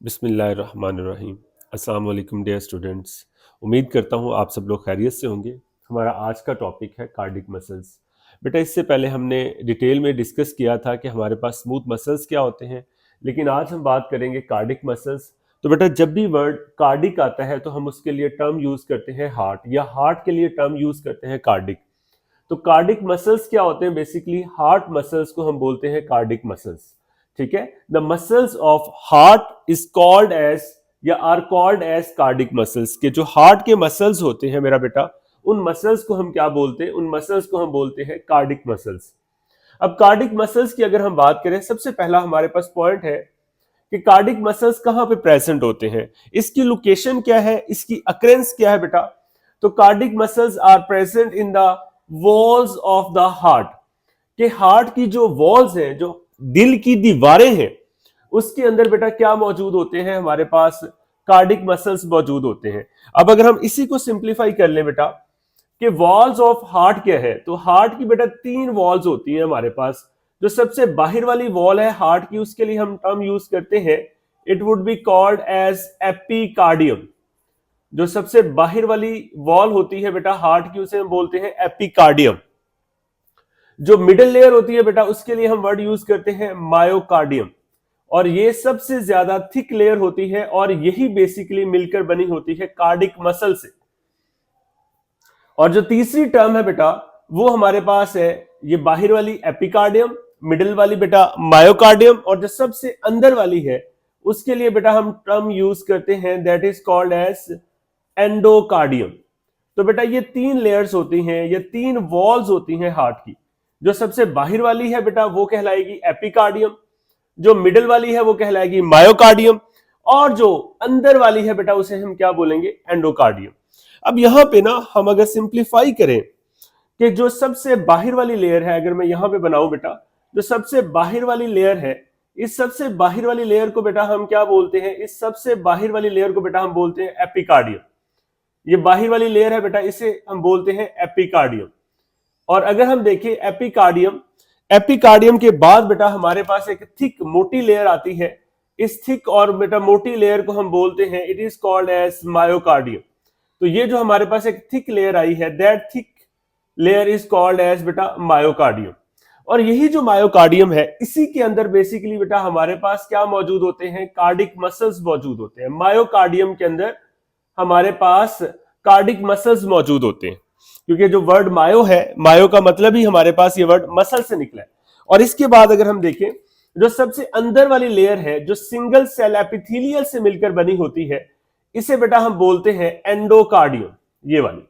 बिस्मिल्लाहिर्रहमानिर्रहीम। अस्सलाम वालेकुम डियर स्टूडेंट्स। उम्मीद करता हूँ आप सब लोग खैरियत से होंगे। हमारा आज का टॉपिक है कार्डिक मसल्स। बेटा इससे पहले हमने डिटेल में डिस्कस किया था कि हमारे पास स्मूथ मसल्स क्या होते हैं, लेकिन आज हम बात करेंगे कार्डिक मसल्स। तो बेटा जब भी वर्ड कार्डिक आता है तो हम उसके लिए टर्म यूज करते हैं हार्ट, या हार्ट के लिए टर्म यूज करते हैं कार्डिक। तो कार्डिक मसल्स क्या होते हैं? बेसिकली हार्ट मसल्स को हम बोलते हैं कार्डिक मसल्स। ठीक है, the muscles of heart is called as या are called as cardiac muscles. के जो हार्ट के मसल्स होते हैं मेरा बेटा, उन मसल्स को हम क्या बोलते हैं? उन मसल्स को हम बोलते हैं कार्डिक मसल्स। अब कार्डिक मसल्स की अगर हम बात करें, सबसे पहला हमारे पास पॉइंट है कि कार्डिक मसल्स कहां पे प्रेजेंट होते हैं, इसकी लोकेशन क्या है, इसकी अक्रेंस क्या है बेटा। तो cardiac muscles are present in the walls of the heart. के हार्ट की जो वॉल्स हैं, जो दिल की दीवारें हैं, उसके अंदर बेटा क्या मौजूद होते हैं? हमारे पास कार्डिक मसल्स मौजूद होते हैं। अब अगर हम इसी को सिंप्लीफाई कर लें बेटा कि वॉल्स ऑफ हार्ट क्या है, तो हार्ट की बेटा तीन वॉल्स होती हैं हमारे पास। जो सबसे बाहर वाली वॉल है हार्ट की, उसके लिए हम टर्म यूज करते हैं, it would be called as epicardium. जो सबसे बाहर वाली वॉल होती है बेटा हार्ट की, उसे हम बोलते हैं एपिकार्डियम। जो मिडिल लेयर होती है बेटा, उसके लिए हम वर्ड यूज करते हैं मायोकार्डियम। और ये सबसे ज्यादा थिक लेयर होती है, और यही बेसिकली मिलकर बनी होती है कार्डिक मसल से। और जो तीसरी टर्म है बेटा, वो हमारे पास है ये बाहर वाली एपिकार्डियम, मिडिल वाली बेटा मायोकार्डियम, और जो सबसे अंदर वाली है उसके लिए बेटा हम टर्म यूज करते हैं, that is called as endocardium. तो बेटा ये तीन लेयर्स होती हैं, ये तीन वॉल्स होती हैं हार्ट की। जो सबसे बाहर वाली है बेटा वो कहलाएगी एपिकार्डियम, जो मिडिल वाली है वो कहलाएगी मायोकार्डियम, और जो अंदर वाली है बेटा उसे हम क्या बोलेंगे? एंडोकार्डियम। अब यहां पे ना हम अगर सिंप्लीफाई करें कि जो सबसे बाहर वाली लेयर है, अगर मैं यहां पे बनाऊं बेटा, जो सबसे बाहर वाली लेयर है, इस सबसे बाहर वाली लेयर को बेटा हम क्या बोलते हैं? इस सबसे बाहर वाली लेयर को बेटा हम बोलते हैं एपिकार्डियम। ये बाहर वाली लेयर है बेटा, इसे हम बोलते हैं एपिकार्डियम। और अगर हम देखें एपिकार्डियम, एपिकार्डियम के बाद बेटा हमारे पास एक थिक मोटी लेयर आती है। इस थिक और बेटा मोटी लेयर को हम बोलते हैं, it is called as myocardium. तो ये जो हमारे पास एक थिक लेयर आई है, that thick layer is called as बेटा मायोकार्डियम। और यही जो मायोकार्डियम है, इसी के अंदर बेसिकली बेटा हमारे पास क्या मौजूद होते हैं? कार्डिक मसल्स मौजूद होते हैं। मायोकार्डियम के अंदर हमारे पास कार्डिक मसल्स मौजूद होते हैं, क्योंकि जो वर्ड मायो है, मायो का मतलब ही हमारे पास ये वर्ड मसल से निकला है। और इसके बाद अगर हम देखें, जो सबसे अंदर वाली लेयर है, जो सिंगल सेल एपिथेलियल से मिलकर बनी होती है, इसे बेटा हम बोलते हैं एंडोकार्डियम, ये वाली।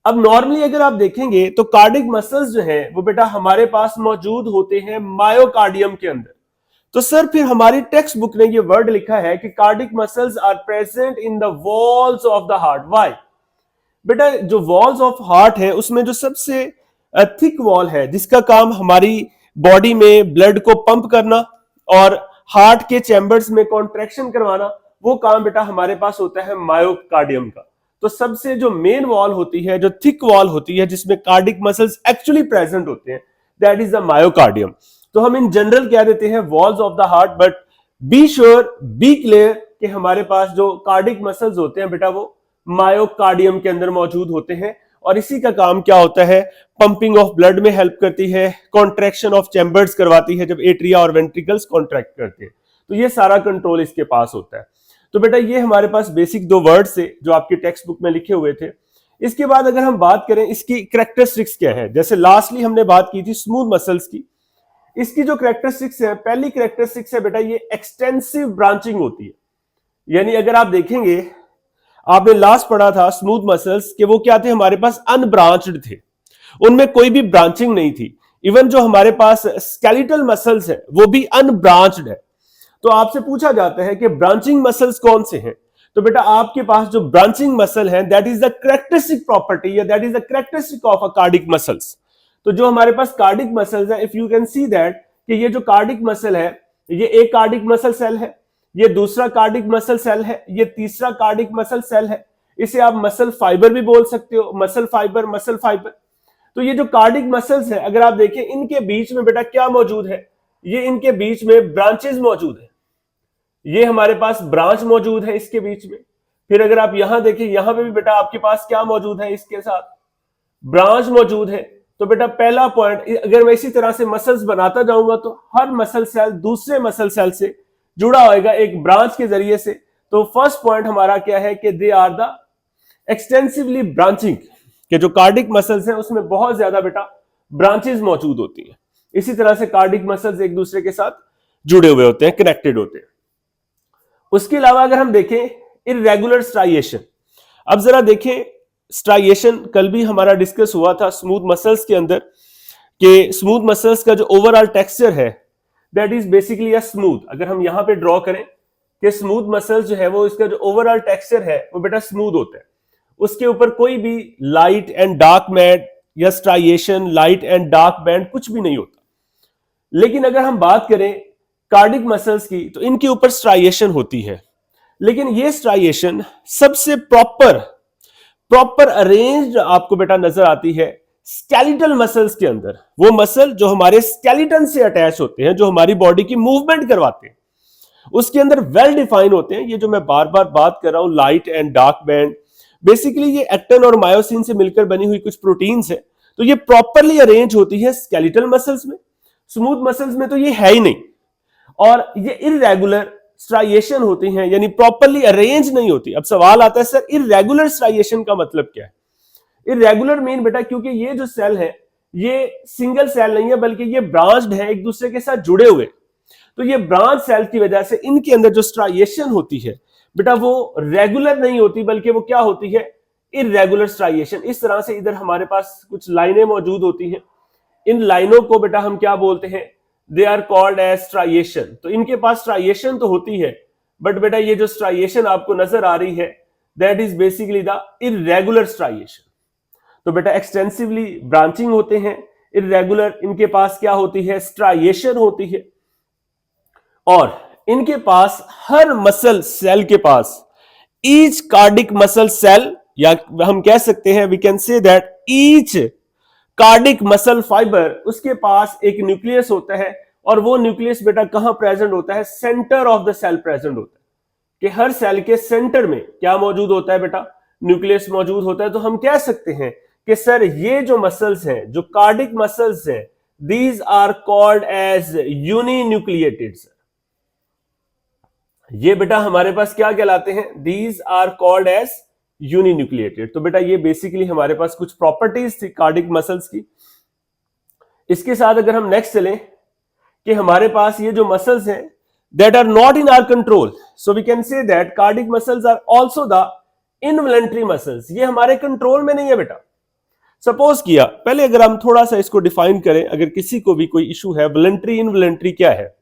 अब नॉर्मली अगर आप देखेंगे तो कार्डिक मसल्स जो है वो बेटा हमारे पास मौजूद होते हैं मायोकार्डियम के अंदर। तो सर फिर हमारी टेक्स्ट बुक ने ये वर्ड लिखा है कि cardiac muscles are present in the walls of the heart. Why? बेटा जो वॉल्स ऑफ हार्ट है, उसमें जो सबसे थिक वॉल है, जिसका काम हमारी बॉडी में ब्लड को पंप करना और हार्ट के चैम्बर्स में कॉन्ट्रैक्शन करवाना, वो काम बेटा हमारे पास होता है मायोकार्डियम का। तो सबसे जो मेन वॉल होती है, जो थिक वॉल होती है, जिसमें कार्डिक मसल्स एक्चुअली प्रेजेंट होते हैं, दैट इज द मायोकार्डियम। तो हम इन जनरल कह देते हैं walls of the heart, but be sure, be clear कि हमारे पास जो कार्डिक मसल्स होते हैं बेटा, वो मायोकार्डियम के अंदर मौजूद होते हैं। और इसी का काम क्या होता है? पंपिंग ऑफ ब्लड में हेल्प करती है, कॉन्ट्रैक्शन ऑफ चैम्बर्स करवाती है, जब एट्रिया और वेंट्रिकल्स कॉन्ट्रैक्ट करते हैं, तो ये सारा कंट्रोल इसके पास होता है। तो बेटा ये हमारे पास बेसिक दो वर्ड्स थे जो आपकी टेक्स्ट बुक में लिखे हुए थे। इसके बाद अगर हम बात करें इसकी कैरेक्टरिस्टिक्स क्या है, जैसे लास्टली हमने बात की थी स्मूथ मसल्स की। इसकी जो कैरेक्टरिस्टिक्स है, पहली कैरेक्टरिस्टिक्स है बेटा, ये एक्सटेंसिव ब्रांचिंग होती है। यानी अगर आप देखेंगे, आपने लास्ट पढ़ा था स्मूथ मसल्स के, वो क्या थे? हमारे पास अनब्रांच्ड थे, उनमें कोई भी ब्रांचिंग नहीं थी। इवन जो हमारे पास स्केलेटल मसल्स है वो भी अनब्रांच्ड है। तो आपसे पूछा जाता है कि ब्रांचिंग मसल्स कौन से हैं, तो बेटा आपके पास जो ब्रांचिंग मसल है, that is the characteristic property, या that is the characteristic of a cardiac muscles. तो जो हमारे पास कार्डिक मसल्स है, if you can see that कि ये जो कार्डिक मसल है, ये एक कार्डिक मसल सेल है, ये दूसरा कार्डिक मसल सेल है, ये तीसरा कार्डिक मसल सेल है। इसे आप मसल फाइबर भी बोल सकते हो, मसल फाइबर, मसल फाइबर। तो ये जो कार्डिक मसल्स है, अगर आप देखें, इनके बीच में बेटा क्या मौजूद है? ये इनके बीच में ब्रांचेस मौजूद है। ये हमारे पास ब्रांच मौजूद है इसके बीच में। फिर अगर आप यहां देखें, यहां पे भी बेटा आपके पास क्या मौजूद है, इसके साथ ब्रांच मौजूद है। तो बेटा पहला पॉइंट, अगर मैं इसी तरह से मसल्स बनाता जाऊंगा तो हर मसल सेल दूसरे मसल सेल से जुड़ा होगा एक ब्रांच के जरिए से। तो फर्स्ट पॉइंट हमारा क्या है कि they are the extensively branching, के जो कार्डिक मसल्स हैं उसमें बहुत ज्यादा बेटा ब्रांचेस मौजूद होती हैं। इसी तरह से कार्डिक मसल्स एक दूसरे के साथ जुड़े हुए होते हैं, कनेक्टेड होते हैं। उसके अलावा अगर हम देखें इर्रेगुलर स्ट्राइएशन, अब जरा देखें स्ट्राइएशन कल भी हमारा डिस्कस हुआ था स्मूथ मसल्स के अंदर, कि स्मूथ मसल्स का जो ओवरऑल टेक्सचर है that is basically a smooth. अगर हम यहां पे ड्रॉ करें कि स्मूथ मसल्स जो है वो इसका जो ओवरऑल टेक्सचर है वो बेटा स्मूथ होता है, उसके ऊपर कोई भी लाइट एंड डार्क मैट या striation, light and dark band कुछ भी नहीं होता। लेकिन अगर हम बात करें कार्डिक मसल्स की तो इनके ऊपर स्ट्राइएशन होती है, लेकिन ये स्ट्राइएशन सबसे प्रॉपर अरेंज्ड आपको बेटा नजर आती है स्केलेटल मसल्स के अंदर। वो मसल जो हमारे स्केलेटन से अटैच होते हैं, जो हमारी बॉडी की मूवमेंट करवाते हैं, उसके अंदर वेल डिफाइन होते हैं। ये जो मैं बार बार बात कर रहा हूं light and dark band, basically ये एक्टिन और मायोसिन से मिलकर बनी हुई कुछ प्रोटीन्स है। तो ये प्रॉपरली अरेंज होती है स्केलेटल मसल्स में, स्मूथ मसल्स में तो ये है ही नहीं। और ये इर्रेगुलर स्ट्राइएशन होती हैं, यानी प्रॉपरली अरेंज नहीं होती। अब सवाल आता है सर इर्रेगुलर स्ट्राइएशन का मतलब क्या है? इर्रेगुलर मीन बेटा, क्योंकि ये जो सेल है ये सिंगल सेल नहीं है बल्कि ये ब्रांच्ड है, एक दूसरे के साथ जुड़े हुए। तो ये ब्रांच सेल की वजह से इनके अंदर जो स्ट्राइएशन होती है बेटा वो रेगुलर नहीं होती, बल्कि वो क्या होती है, इर्रेगुलर स्ट्राइएशन। इस तरह से इधर हमारे पास कुछ लाइनें मौजूद होती हैं, इन लाइनों को बेटा हम क्या बोलते हैं, they are called as striation. तो इनके पास स्ट्राइएशन तो होती है, बट बेटा ये जो स्ट्राइएशन आपको नजर आ रही है that is basically the irregular striation. तो बेटा एक्सटेंसिवली ब्रांचिंग होते हैं, इर्रेगुलर इनके पास क्या होती है, स्ट्राइएशन होती है। और इनके पास हर मसल सेल के पास ईच कार्डिक मसल सेल, या हम कह सकते हैं we can say that each cardiac muscle fibre, उसके पास एक न्यूक्लियस होता है। और वो न्यूक्लियस बेटा कहां प्रेजेंट होता है, centre of the cell present होता है, कि हर सेल के सेंटर में क्या मौजूद होता है बेटा, न्यूक्लियस मौजूद होता है। तो हम कह सकते हैं कि सर ये जो मसल्स हैं, जो कार्डिक मसल्स हैं, these are called as uninucleated. ये बेटा हमारे पास क्या कहलाते हैं, these are called as uninucleated. तो बेटा ये बेसिकली हमारे पास कुछ प्रॉपर्टीज थी कार्डिक मसल्स की। इसके साथ अगर हम नेक्स्ट चलें कि हमारे पास ये जो मसल्स हैं that are not in our control, so we can say that cardiac muscles are also the involuntary muscles. ये हमारे कंट्रोल में नहीं है बेटा। सपोज किया, पहले अगर हम थोड़ा सा इसको डिफाइन करें, अगर किसी को भी कोई इशू है, वॉलंटरी इनवॉलंटरी क्या है,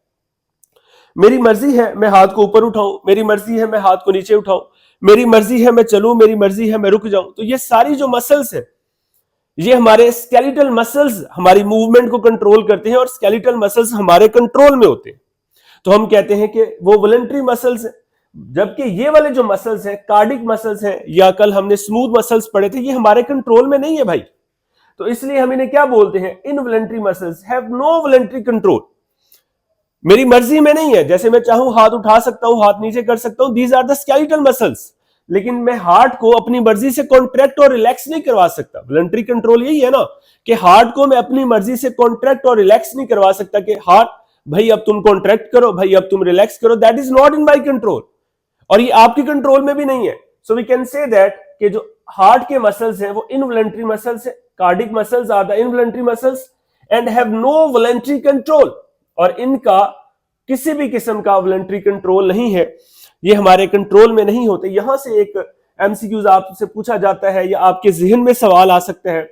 मेरी मर्जी है मैं हाथ को ऊपर उठाऊं, मेरी मर्जी है मैं हाथ को नीचे उठाऊं, मेरी मर्जी है मैं चलूं, मेरी मर्जी है मैं रुक जाऊं। तो ये सारी जो मसल्स है ये हमारे स्केलेटल मसल्स हमारी मूवमेंट को कंट्रोल करते हैं और स्केलेटल मसल्स हमारे कंट्रोल में होते हैं। तो हम कहते हैं कि वो वॉलंटरी मसल्स है। जबकि ये वाले जो मसल्स हैं, कार्डिक मसल्स हैं, या कल हमने स्मूथ मसल्स पढ़े थे, ये हमारे कंट्रोल में नहीं है भाई। तो इसलिए हम इन्हें क्या बोलते हैं, involuntary muscles, have no voluntary control. मेरी मर्जी में नहीं है, जैसे मैं चाहूं हाथ उठा सकता हूं, हाथ नीचे कर सकता हूं, these are the skeletal muscles. लेकिन मैं हार्ट को अपनी मर्जी से कॉन्ट्रैक्ट और रिलैक्स नहीं करवा सकता। वॉलंटरी कंट्रोल यही है ना, कि हार्ट को मैं अपनी मर्जी से कॉन्ट्रैक्ट और रिलैक्स नहीं करवा सकता कि हार्ट भाई अब तुम कॉन्ट्रैक्ट करो, भाई अब तुम रिलैक्स करो। That is not in my control, और ये आपके कंट्रोल में भी नहीं है। So we can say that कि जो हार्ट के मसल्स हैं वो इनवॉलंटरी मसल्स है, cardiac muscles are the involuntary muscles and have no voluntary control. और इनका किसी भी किस्म का वॉलंटरी कंट्रोल नहीं है, ये हमारे कंट्रोल में नहीं होते। यहां से एक एमसीक्यूज आपसे पूछा जाता है या आपके जहन में सवाल आ सकता है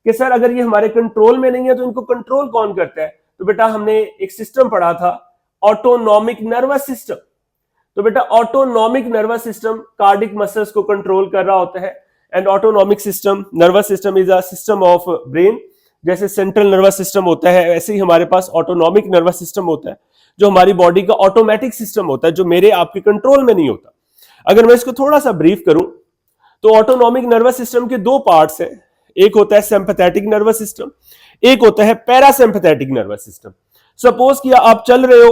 कि सर अगर ये हमारे कंट्रोल में नहीं है तो इनको कंट्रोल कौन करता है? तो बेटा हमने एक सिस्टम पढ़ा था, ऑटोनॉमिक नर्वस सिस्टम। तो बेटा autonomic nervous system cardiac muscles को कंट्रोल कर रहा होता है। And autonomic system, nervous system is a system of brain. जैसे सेंट्रल नर्वस सिस्टम होता है वैसे ही हमारे पास ऑटोनॉमिक नर्वस सिस्टम होता है, जो हमारी बॉडी का ऑटोमेटिक सिस्टम होता है, जो मेरे आपके कंट्रोल में नहीं होता। अगर मैं इसको थोड़ा सा ब्रीफ करूं तो ऑटोनॉमिक नर्वस सिस्टम के दो पार्ट्स हैं, एक होता है सिंपैथेटिक नर्वस सिस्टम, एक होता है पैरासिम्पैथेटिक नर्वस सिस्टम। सपोज किया आप चल रहे हो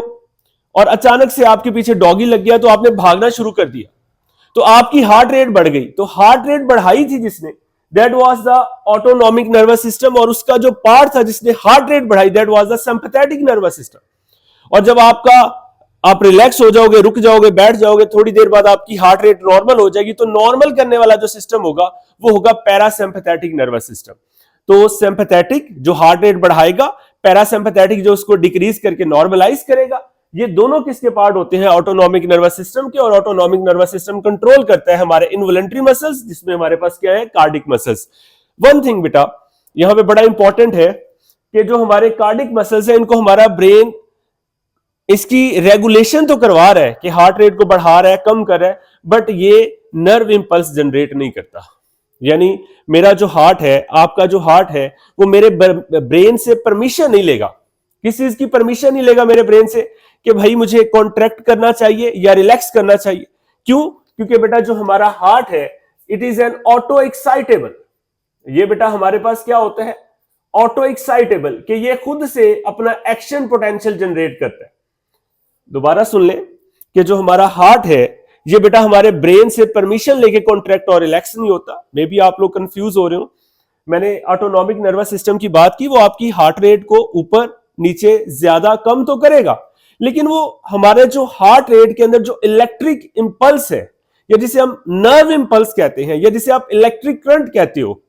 और अचानक से आपके पीछे डॉगी लग गया तो आपने भागना शुरू कर दिया, तो आपकी हार्ट रेट बढ़ गई। तो हार्ट रेट बढ़ाई थी जिसने, that was the autonomic nervous system, और उसका जो पार्ट था जिसने हार्ट रेट बढ़ाई, that was the sympathetic nervous system. और जब आप रिलैक्स हो जाओगे, रुक जाओगे, बैठ जाओगे, थोड़ी देर बाद आपकी हार्ट रेट नॉर्मल हो जाएगी, तो नॉर्मल करने वाला जो सिस्टम होगा वो होगा पैरासिम्पैथेटिक नर्वस सिस्टम। तो सिंपैथेटिक जो हार्ट रेट बढ़ाएगा, पैरासिम्पैथेटिक जो उसको डिक्रीज करके नॉर्मलाइज करेगा। ये दोनों किसके पार्ट होते हैं? ऑटोनॉमिक नर्वस सिस्टम के। और ऑटोनॉमिक नर्वस सिस्टम कंट्रोल करता है हमारे इनवॉलंटरी मसल्स, जिसमें हमारे पास क्या है? Cardiac muscles. वन थिंग बेटा यहां पे बड़ा इंपॉर्टेंट है कि जो हमारे कार्डिक मसल्स है, इनको हमारा ब्रेन इसकी रेगुलेशन तो करवा रहा है कि हार्ट रेट को बढ़ा रहा है, कम कर रहा है, बट ये नर्व इंपल्स जनरेट नहीं करता। यानी मेरा जो हार्ट है, आपका जो हार्ट है, वो मेरे ब्रेन से परमिशन नहीं लेगा। किस चीज की परमिशन नहीं लेगा मेरे ब्रेन से? कि भाई मुझे कॉन्ट्रैक्ट करना चाहिए या रिलैक्स करना चाहिए। क्यों? क्योंकि बेटा जो हमारा हार्ट है, it is an auto excitable. ये बेटा हमारे पास क्या होता है? ऑटो एक्साइटेबल, कि ये खुद से अपना एक्शन पोटेंशियल जनरेट करता है। दोबारा सुन लें कि जो हमारा हार्ट है, ये बेटा हमारे ब्रेन से परमिशन लेके कॉन्ट्रैक्ट और रिलैक्स नहीं होता। मे बी आप लोग कंफ्यूज हो रहे हो। मैंने ऑटोनॉमिक नर्वस सिस्टम की बात की, वो आपकी हार्ट रेट को ऊपर नीचे ज्यादा कम तो करेगा, लेकिन वो हमारे जो हार्ट रेट के अंदर जो इलेक्ट्रिक इंपल्स है, या जिसे हम नर्व इंपल्स कहते हैं, या जिसे आप इलेक्ट्रिक करंट कहते हो,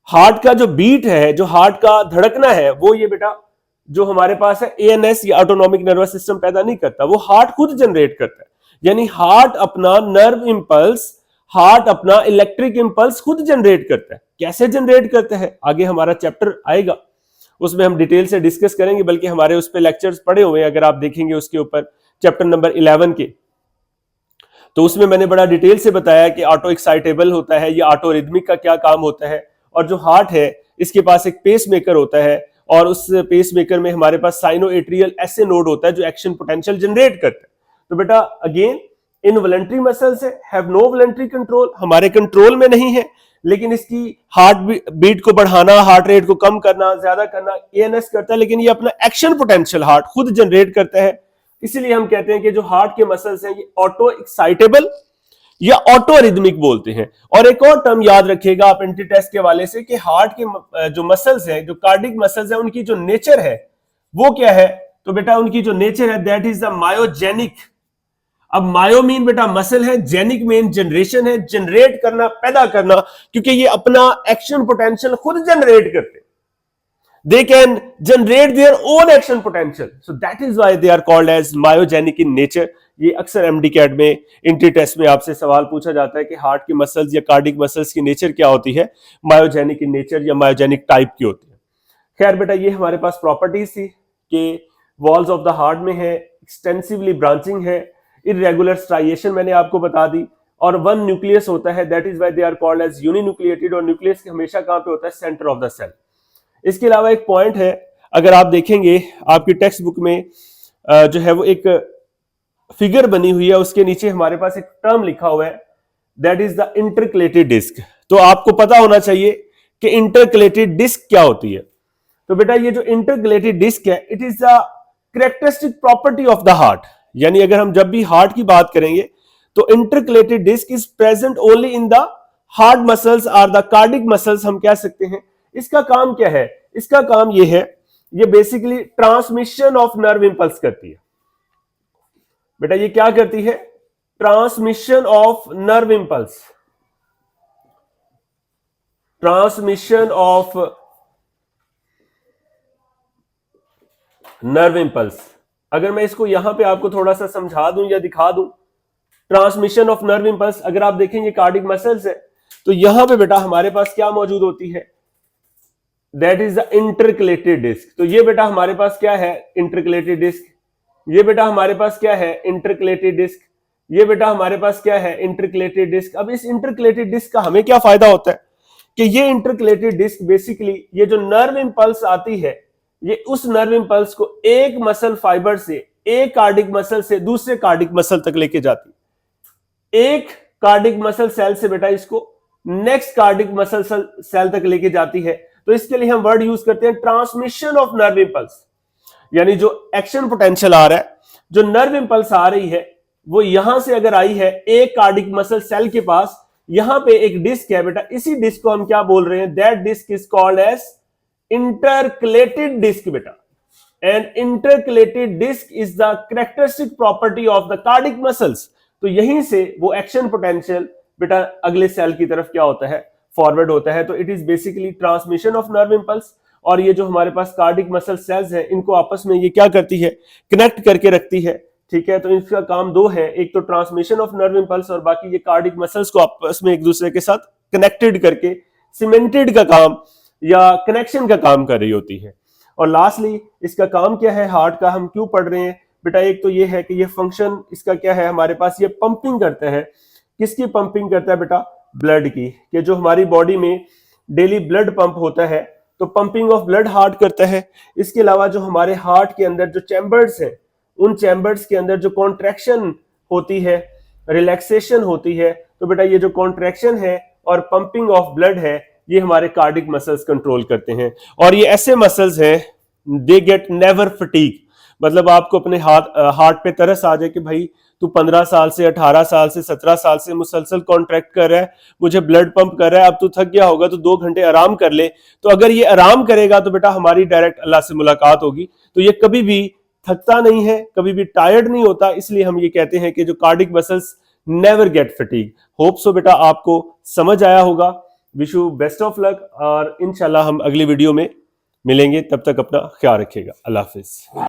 हार्ट का जो बीट है, जो हार्ट का धड़कना है, वो ये बेटा जो हमारे पास है एएनएस या ऑटोनॉमिक नर्वस सिस्टम पैदा नहीं करता, वो हार्ट खुद जनरेट करता है। यानी हार्ट अपना नर्व इंपल्स, हार्ट अपना इलेक्ट्रिक इंपल्स खुद जनरेट करता है। कैसे जनरेट करता है? आगे हमारा चैप्टर आएगा, उसमें हम डिटेल से डिस्कस करेंगे, बल्कि हमारे उस पर लेक्चर्स पड़े हुए हैं, अगर आप देखेंगे उसके ऊपर चैप्टर नंबर 11 के, तो उसमें मैंने बड़ा डिटेल से बताया कि ऑटो एक्साइटेबल होता है, ये ऑटो रिदमिक का क्या काम होता है, और जो हार्ट है इसके पास एक पेस मेकर होता है, और उस पेस मेकर में हमारे पास साइनोएट्रियल ऐसे नोड होता है जो एक्शन पोटेंशियल जनरेट करता है। तो बेटा अगेन इनवॉलंटरी मसल्स है, हैव नो वॉलंटरी कंट्रोल, हमारे कंट्रोल में नहीं है, लेकिन इसकी हार्ट बीट को बढ़ाना, हार्ट रेट को कम करना, ज्यादा करना एएनएस करता है, लेकिन ये अपना एक्शन पोटेंशियल हार्ट खुद जनरेट करता है। इसीलिए हम कहते हैं कि जो हार्ट के मसल्स हैं ये ऑटो एक्साइटेबल या ऑटो रिदमिक बोलते हैं। और एक और टर्म याद रखिएगा आप एंटी टेस्ट के हवाले से, कि हार्ट के जो मसल्स हैं, जो कार्डिक मसल्स हैं, उनकी जो नेचर है वो क्या है? तो बेटा उनकी जो नेचर है दैट इज द मायोजेनिक। अब मायो मीन बेटा मसल है, जेनिक मीन जनरेशन है, जनरेट करना, पैदा करना, क्योंकि ये अपना एक्शन पोटेंशियल खुद जनरेट करते। They can generate their own action potential, so that is why they are called as myogenic in nature। ये अक्सर एमडी कैट में इंट्री टेस्ट में आपसे सवाल पूछा जाता है कि हार्ट के मसल्स या कार्डिक मसल्स की नेचर क्या होती है, मायोजेनिक इन नेचर या मायोजेनिक टाइप की होती है। खैर बेटा ये हमारे पास प्रॉपर्टीज थी कि वॉल्स ऑफ द हार्ट में है, एक्सटेंसिवली ब्रांचिंग है, इरेगुलर स्ट्राइएशन मैंने आपको बता दी, और वन न्यूक्लियस होता है, that is why they are called as uninucleated. और न्यूक्लियस हमेशा कहां पे होता है? Centre of the cell. इसके अलावा एक पॉइंट है, अगर आप देखेंगे आपकी टेक्स्ट बुक में जो है वो एक फिगर बनी हुई है, उसके नीचे हमारे पास एक टर्म लिखा हुआ है, that is the intercalated disc. तो आपको पता होना चाहिए कि इंटरकलेटेड डिस्क क्या होती है। तो बेटा ये जो इंटरकलेटेड डिस्क है, it is the characteristic property of the heart. यानी अगर हम जब भी हार्ट की बात करेंगे तो intercalated disc is present only in the heart muscles और द कार्डिक मसल्स, हम कह सकते हैं। इसका काम क्या है? इसका काम यह है, ये basically transmission of nerve impulse करती है। बेटा ये क्या करती है? Transmission of nerve impulse, transmission of nerve impulse. अगर मैं इसको यहां पे आपको थोड़ा सा समझा दूं या दिखा दूं, ट्रांसमिशन ऑफ नर्व इंपल्स, अगर आप देखेंगे कार्डिक मसल्स है, तो यहां पे बेटा हमारे पास क्या मौजूद होती है? That is the intercalated disc. तो ये बेटा हमारे पास क्या है? Intercalated disc. ये बेटा हमारे पास क्या है? Intercalated disc. ये बेटा हमारे पास क्या है? Intercalated disc. अब इस इंटरकलेटेड डिस्क का हमें क्या फायदा होता है कि ये इंटरकलेटेड डिस्क बेसिकली ये जो नर्व इंपल्स आती है, ये उस नर्व इंपल्स को एक मसल फाइबर से, एक कार्डिक मसल से दूसरे कार्डिक मसल तक लेके जाती है। एक कार्डिक मसल सेल से बेटा इसको नेक्स्ट कार्डिक मसल सेल तक लेके जाती है। तो इसके लिए हम वर्ड यूज करते हैं ट्रांसमिशन ऑफ नर्व इंपल्स। यानी जो एक्शन पोटेंशियल आ रहा है जो नर्व इंपल्स आ रही है वो यहां से अगर आई है एक कार्डिक मसल सेल के पास, यहां पे एक डिस्क है बेटा, इसी डिस्क को हम क्या बोल रहे हैं, that disc is called as intercalated disc बेटा। And intercalated disc is the characteristic property of the cardiac muscles. तो यहीं से वो एक्शन पोटेंशियल बेटा अगले सेल की तरफ क्या होता है, फॉरवर्ड होता है। तो it is basically transmission of nerve impulse. और ये जो हमारे पास कार्डिक मसल सेल्स हैं, इनको आपस में ये क्या करती है, कनेक्ट करके रखती है, ठीक है। तो इसका काम दो है, एक तो ट्रांसमिशन ऑफ नर्व इंपल्स और बाकी ये कार्डिक मसल्स को आपस में एक दूसरे के साथ कनेक्टेड करके सीमेंटेड का काम या कनेक्शन का काम कर रही होती है। और लास्टली इसका काम क्या है, हार्ट का हम क्यों पढ़ रहे हैं बेटा, एक तो ये है कि ये फंक्शन इसका क्या है, हमारे पास ये पंपिंग करता है। किसकी पंपिंग करता है बेटा, ब्लड की, कि जो हमारी बॉडी में डेली ब्लड पंप होता है, तो पंपिंग ऑफ ब्लड हार्ट करता है। इसके अलावा जो हमारे हार्ट के अंदर जो चैम्बर्स हैं, उन चैम्बर्स के अंदर जो कॉन्ट्रैक्शन होती है, रिलैक्सेशन होती है, तो बेटा ये जो कॉन्ट्रैक्शन है और पंपिंग ऑफ ब्लड है, ये हमारे कार्डिक मसल्स कंट्रोल करते हैं। और ये ऐसे मसल्स हैं, दे गेट नेवर फटीग, मतलब आपको अपने हार्ट पे तरस आ जाए कि भाई तू 15 साल से 18 साल से 17 साल से मुसलसल कॉन्ट्रैक्ट कर रहा है, मुझे ब्लड पंप कर रहा है, अब तू थक गया होगा तो 2 घंटे आराम कर ले। तो अगर ये आराम करेगा तो बेटा हमारी डायरेक्ट अल्लाह से मुलाकात होगी। तो ये कभी भी थकता नहीं है, कभी भी टायर्ड नहीं होता, इसलिए हम ये कहते हैं कि जो cardiac muscles never get fatigue. Hope so बेटा आपको समझ आया होगा। Wish you best of luck और इंशाल्लाह हम अगली वीडियो में मिलेंगे। तब तक अपना ख्याल रखिएगा। अल्लाह हाफिज।